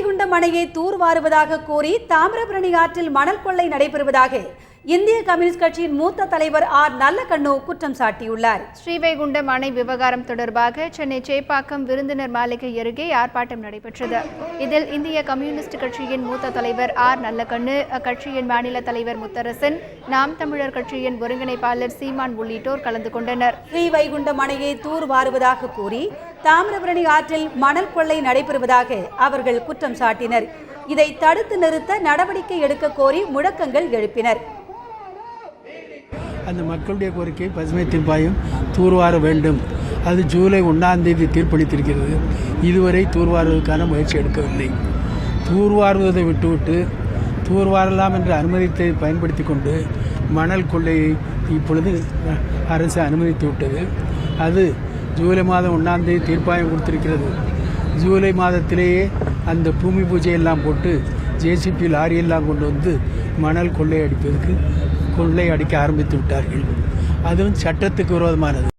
ஸ்ரீவைகுண்டம் அணையை தூர்வாருவதாக கூறி தாமிரபரணி ஆற்றில் மணல் கொள்ளை நடைபெறுவதாக இந்திய கம்யூனிஸ்ட் கட்சியின் மூத்த தலைவர் ஆர் நல்லக்கண்ணு குற்றம் சாட்டியுள்ளார். ஸ்ரீவைகுண்டம் அணை விவகாரம் தொடர்பாக சென்னை சேப்பாக்கம் விருந்தினர் மாளிகை அருகே ஆர்ப்பாட்டம் நடைபெற்றது. இதில் இந்திய கம்யூனிஸ்ட் கட்சியின் மூத்த தலைவர் ஆர் நல்லக்கண்ணு, அக்கட்சியின் மாநில தலைவர் முத்தரசன், நாம் தமிழர் கட்சியின் ஒருங்கிணைப்பாளர் சீமான் உள்ளிட்டோர் கலந்து கொண்டனர். ஸ்ரீவைகுண்டம் அணையை தூர்வாருவதாக கூறி தாமிரபரணி ஆற்றில் மணல் கொள்ளை நடைபெறுவதாக அவர்கள் குற்றம் சாட்டினர். இதை தடுத்து நிறுத்த நடவடிக்கை எடுக்க கோரி முழக்கங்கள் எழுப்பினர். அந்த மக்களுடைய கோரிக்கை பசுமை தீர்ப்பாயம் தூர்வார வேண்டும். அது ஜூலை 1ஆம் தேதி தீர்ப்பளித்திருக்கிறது. இதுவரை தூர்வாருவதற்கான முயற்சி எடுக்கவில்லை. தூர்வாருவதை விட்டுவிட்டு தூர்வாரலாம் என்ற அனுமதித்தை பயன்படுத்தி கொண்டு மணல் கொள்ளையை இப்பொழுது அரசு அனுமதித்து விட்டது. அது ஜூலை மாதம் 1ஆம் தேதி தீர்ப்பாயம் கொடுத்திருக்கிறது. ஜூலை மாதத்திலேயே அந்த பூமி பூஜையெல்லாம் போட்டு ஜேசிபி லாரியெல்லாம் கொண்டு வந்து மணல் கொள்ளை அடிக்க ஆரம்பித்து விட்டார்கள். அதுவும் சட்டத்துக்கு விரோதமானது.